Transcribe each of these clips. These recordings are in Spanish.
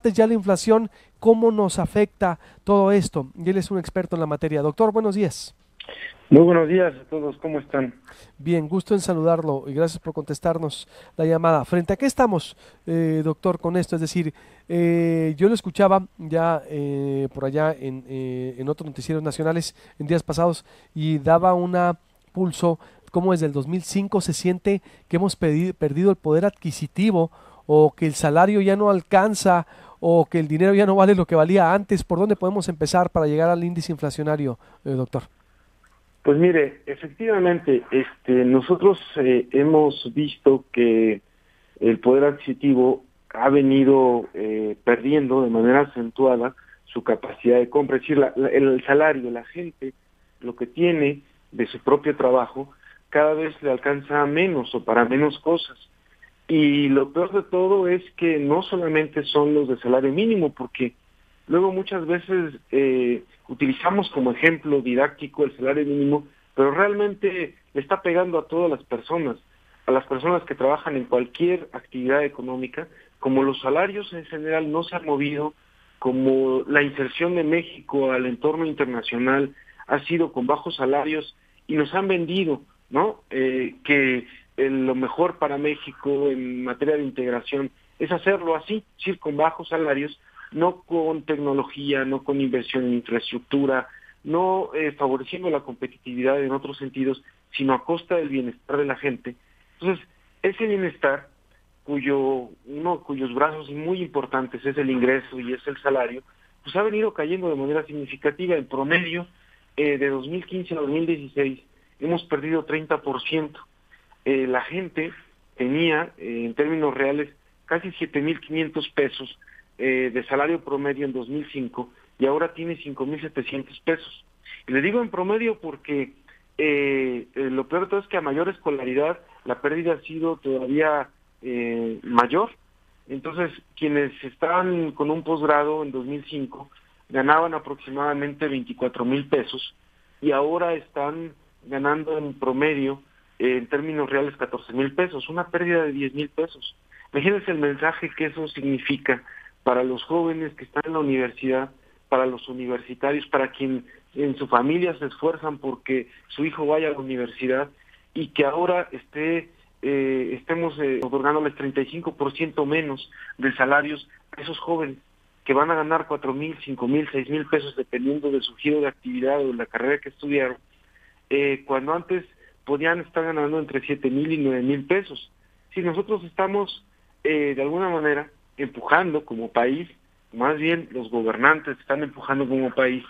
ya la inflación, ¿cómo nos afecta todo esto? Y él es un experto en la materia. Doctor, buenos días. Muy buenos días a todos, ¿cómo están? Bien, gusto en saludarlo y gracias por contestarnos la llamada. ¿Frente a qué estamos, doctor, con esto? Es decir, yo lo escuchaba ya por allá en otros noticieros nacionales en días pasados y daba una pulso, cómo desde el 2005 se siente que hemos perdido el poder adquisitivo o que el salario ya no alcanza o que el dinero ya no vale lo que valía antes. ¿Por dónde podemos empezar para llegar al índice inflacionario, doctor? Pues mire, efectivamente, nosotros hemos visto que el poder adquisitivo ha venido perdiendo de manera acentuada su capacidad de compra, es decir, el salario, la gente, lo que tiene de su propio trabajo, cada vez le alcanza menos o para menos cosas. Y lo peor de todo es que no solamente son los de salario mínimo, porque luego muchas veces utilizamos como ejemplo didáctico el salario mínimo, pero realmente le está pegando a las personas que trabajan en cualquier actividad económica, como los salarios en general no se han movido, como la inserción de México al entorno internacional ha sido con bajos salarios y nos han vendido, ¿no? Que lo mejor para México en materia de integración es hacerlo así, es decir, con bajos salarios, no con tecnología, no con inversión en infraestructura, no favoreciendo la competitividad en otros sentidos, sino a costa del bienestar de la gente. Entonces, ese bienestar, cuyos brazos muy importantes es el ingreso y es el salario, pues ha venido cayendo de manera significativa. En promedio, de 2015 a 2016, hemos perdido 30%. La gente tenía, en términos reales, casi 7,500 pesos de salario promedio en 2005 y ahora tiene 5,700 pesos. Y le digo en promedio porque lo peor de todo es que a mayor escolaridad la pérdida ha sido todavía mayor. Entonces, quienes estaban con un posgrado en 2005 ganaban aproximadamente 24,000 pesos y ahora están ganando en promedio, en términos reales, 14,000 pesos, una pérdida de 10,000 pesos. Imagínense el mensaje que eso significa para los jóvenes que están en la universidad, para los universitarios, para quien en su familia se esfuerzan porque su hijo vaya a la universidad y que ahora estemos otorgándoles 35% menos de salarios a esos jóvenes que van a ganar 4,000, 5,000, 6,000 pesos dependiendo de su giro de actividad o de la carrera que estudiaron, cuando antes podían estar ganando entre 7,000 y 9,000 pesos. Si nosotros estamos de alguna manera empujando como país, más bien los gobernantes están empujando como país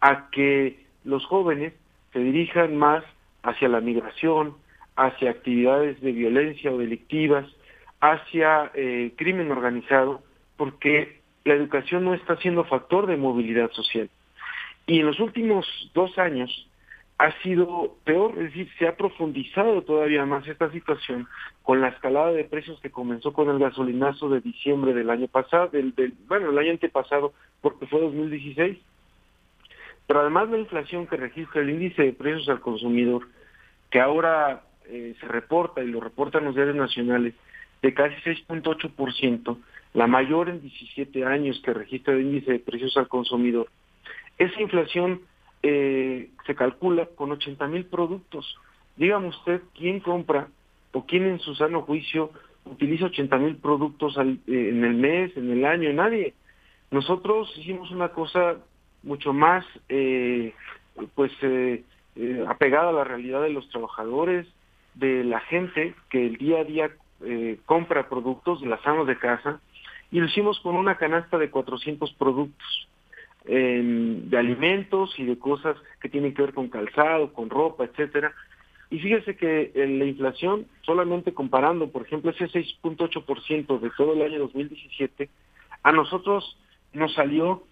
a que los jóvenes se dirijan más hacia la migración, hacia actividades de violencia o delictivas, hacia crimen organizado, porque la educación no está siendo factor de movilidad social. Y en los últimos 2 años ha sido peor, es decir, se ha profundizado todavía más esta situación con la escalada de precios que comenzó con el gasolinazo de diciembre del año pasado, el año antepasado, porque fue 2016. Pero además la inflación que registra el índice de precios al consumidor, que ahora se reporta y lo reportan los diarios nacionales, de casi 6,8%, la mayor en 17 años que registra el índice de precios al consumidor. Esa inflación se calcula con 80,000 productos. Dígame usted, ¿quién compra o quién en su sano juicio utiliza 80,000 productos en el mes, en el año? Nadie. Nosotros hicimos una cosa mucho más apegada a la realidad de los trabajadores, de la gente que el día a día compra productos de las amas de casa, y lo hicimos con una canasta de 400 productos de alimentos y de cosas que tienen que ver con calzado, con ropa, etcétera. Y fíjese que la inflación, solamente comparando, por ejemplo, ese 6,8% de todo el año 2017, a nosotros nos salió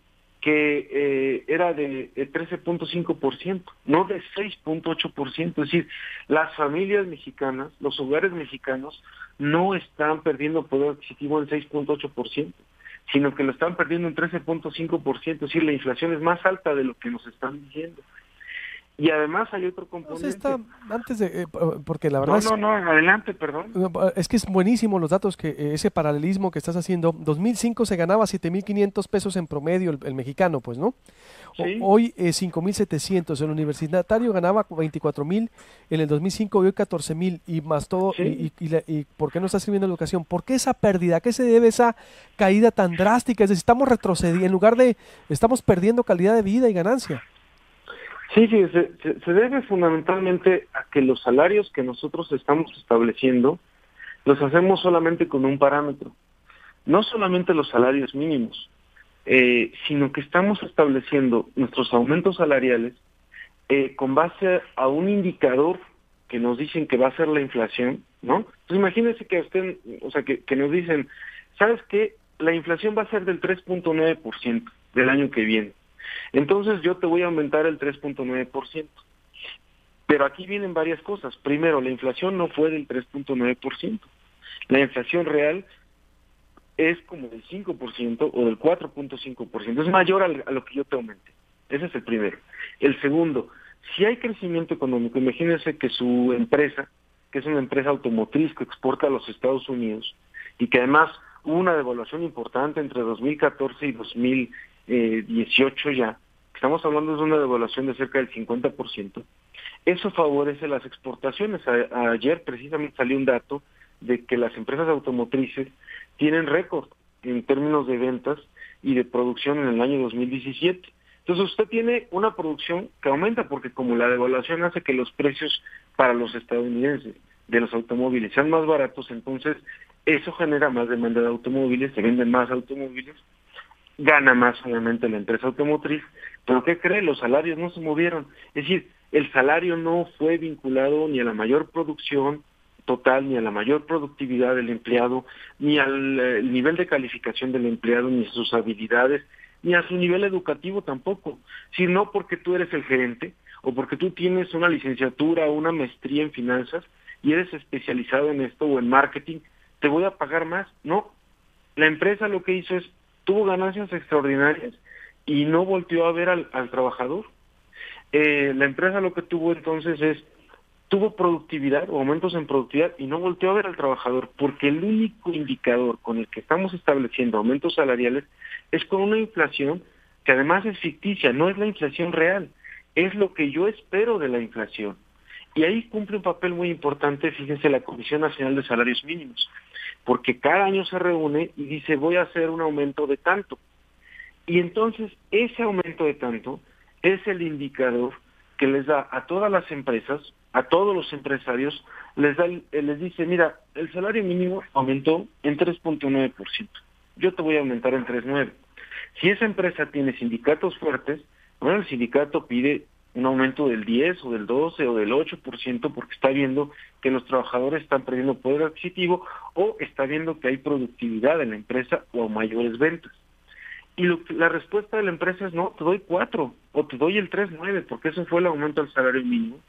que era de 13,5%, no de 6,8%. Es decir, las familias mexicanas, los hogares mexicanos, no están perdiendo poder adquisitivo en 6,8%, sino que lo están perdiendo en 13,5%. Es decir, la inflación es más alta de lo que nos están diciendo. Y además hay otro No sé, está componente. antes de, porque la verdad No, es, no, no, adelante, perdón. no, es que es buenísimo los datos que ese paralelismo que estás haciendo. 2005 se ganaba 7.500 pesos en promedio el mexicano, pues, ¿no? Sí, Hoy 5.700. El universitario ganaba 24.000 en el 2005 y hoy 14.000 y más todo. sí. ¿Y por qué no está escribiendo educación? ¿Por qué esa pérdida? ¿A qué se debe esa caída tan drástica? Es decir, estamos retrocediendo, en lugar de, estamos perdiendo calidad de vida y ganancia. Sí, sí, se debe fundamentalmente a que los salarios que nosotros estamos estableciendo los hacemos solamente con un parámetro, no solamente los salarios mínimos, sino que estamos estableciendo nuestros aumentos salariales con base a un indicador que nos dicen que va a ser la inflación, ¿no? Entonces imagínense que usted, o sea, que nos dicen, ¿sabes qué? La inflación va a ser del 3.9% del año que viene. Entonces yo te voy a aumentar el 3.9%. Pero aquí vienen varias cosas. Primero, la inflación no fue del 3.9%. La inflación real es como del 5% o del 4.5%. Es mayor a lo que yo te aumente. Ese es el primero. El segundo, si hay crecimiento económico, imagínense que su empresa, que es una empresa automotriz que exporta a los Estados Unidos y que además hubo una devaluación importante entre 2014 y 2018 ya, estamos hablando de una devaluación de cerca del 50%, eso favorece las exportaciones. Ayer precisamente salió un dato de que las empresas automotrices tienen récord en términos de ventas y de producción en el año 2017. Entonces usted tiene una producción que aumenta porque como la devaluación hace que los precios para los estadounidenses de los automóviles sean más baratos, entonces eso genera más demanda de automóviles, se venden más automóviles, gana más obviamente la empresa automotriz, pero ¿qué cree? Los salarios no se movieron. Es decir, el salario no fue vinculado ni a la mayor producción total, ni a la mayor productividad del empleado, ni al nivel de calificación del empleado, ni a sus habilidades, ni a su nivel educativo tampoco. Si no porque tú eres el gerente o porque tú tienes una licenciatura o una maestría en finanzas y eres especializado en esto o en marketing, te voy a pagar más. No, la empresa lo que hizo es, tuvo ganancias extraordinarias y no volteó a ver al trabajador. La empresa lo que tuvo entonces es, tuvo productividad o aumentos en productividad y no volteó a ver al trabajador, porque el único indicador con el que estamos estableciendo aumentos salariales es con una inflación que además es ficticia, no es la inflación real, es lo que yo espero de la inflación. Y ahí cumple un papel muy importante, fíjense, la Comisión Nacional de Salarios Mínimos, porque cada año se reúne y dice voy a hacer un aumento de tanto. Y entonces ese aumento de tanto es el indicador que les da a todas las empresas, a todos los empresarios, les dice, mira, el salario mínimo aumentó en 3.9%. Yo te voy a aumentar en 3.9. Si esa empresa tiene sindicatos fuertes, bueno, el sindicato pide un aumento del 10 o del 12 o del 8% porque está viendo que los trabajadores están perdiendo poder adquisitivo o está viendo que hay productividad en la empresa o mayores ventas. Y la respuesta de la empresa es no, te doy 4 o te doy el 3.9 porque eso fue el aumento del salario mínimo.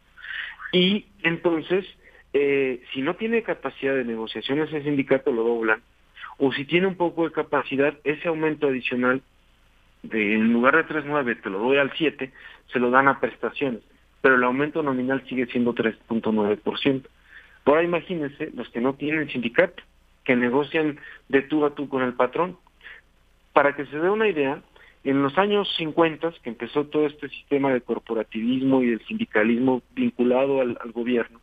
Y entonces, si no tiene capacidad de negociación ese sindicato lo doblan, o si tiene un poco de capacidad, ese aumento adicional, en lugar de 3.9 te lo doy al 7, se lo dan a prestaciones, pero el aumento nominal sigue siendo 3.9%. Ahora imagínense los que no tienen sindicato, que negocian de tú a tú con el patrón. Para que se dé una idea, en los años 50, que empezó todo este sistema de corporativismo y del sindicalismo vinculado al gobierno,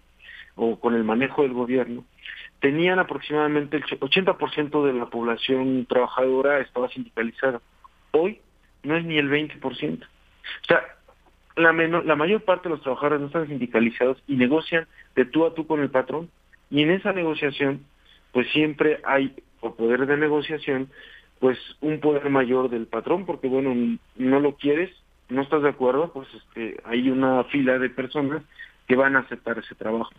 o con el manejo del gobierno, tenían aproximadamente el 80% de la población trabajadora estaba sindicalizada. Hoy no es ni el 20%. O sea, la mayor parte de los trabajadores no están sindicalizados y negocian de tú a tú con el patrón. Y en esa negociación, pues siempre hay, por poder de negociación, pues un poder mayor del patrón, porque bueno, no lo quieres, no estás de acuerdo, pues hay una fila de personas que van a aceptar ese trabajo.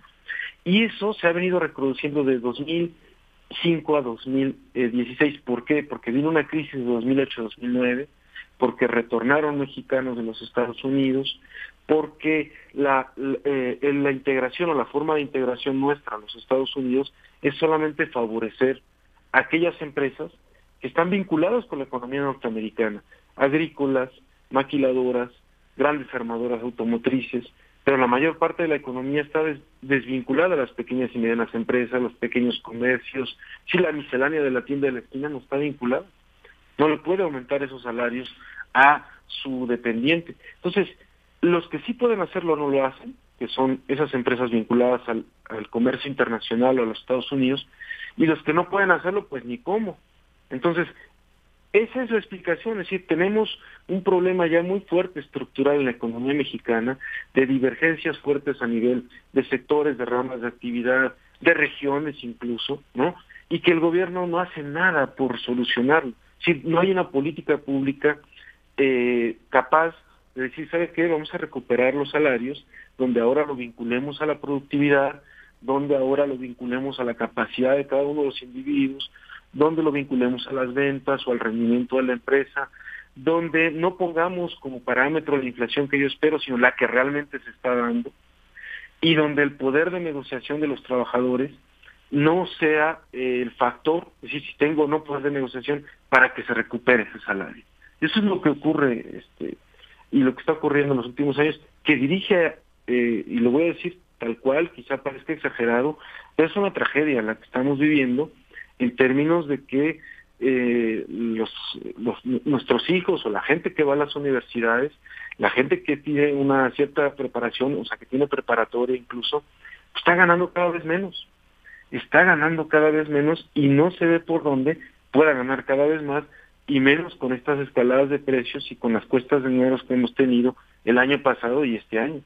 Y eso se ha venido reproduciendo de 2005 a 2016. ¿Por qué? Porque vino una crisis de 2008-2009, porque retornaron mexicanos de los Estados Unidos, porque la integración o la forma de integración nuestra a los Estados Unidos es solamente favorecer a aquellas empresas que están vinculadas con la economía norteamericana, agrícolas, maquiladoras, grandes armadoras automotrices, pero la mayor parte de la economía está desvinculada a las pequeñas y medianas empresas, los pequeños comercios. Si la miscelánea de la tienda de la esquina no está vinculada, no le puede aumentar esos salarios a su dependiente. Entonces, los que sí pueden hacerlo no lo hacen, que son esas empresas vinculadas al comercio internacional o a los Estados Unidos, y los que no pueden hacerlo, pues ni cómo. Entonces, esa es la explicación, es decir, tenemos un problema ya muy fuerte estructural en la economía mexicana, de divergencias fuertes a nivel de sectores, de ramas de actividad, de regiones incluso, ¿no? Y que el gobierno no hace nada por solucionarlo. Es decir, no hay una política pública capaz de decir, ¿sabe qué? Vamos a recuperar los salarios, donde ahora lo vinculemos a la productividad, donde ahora lo vinculemos a la capacidad de cada uno de los individuos, donde lo vinculemos a las ventas o al rendimiento de la empresa, donde no pongamos como parámetro la inflación que yo espero, sino la que realmente se está dando, y donde el poder de negociación de los trabajadores no sea el factor, es decir, si tengo o no poder de negociación para que se recupere ese salario. Eso es lo que ocurre, y lo que está ocurriendo en los últimos años, que dirige, y lo voy a decir tal cual, quizá parezca exagerado, pero es una tragedia la que estamos viviendo, en términos de que nuestros hijos o la gente que va a las universidades, la gente que tiene una cierta preparación, o sea, que tiene preparatoria incluso, está ganando cada vez menos. Está ganando cada vez menos y no se ve por dónde pueda ganar cada vez más, y menos con estas escaladas de precios y con las cuestas de dinero que hemos tenido el año pasado y este año.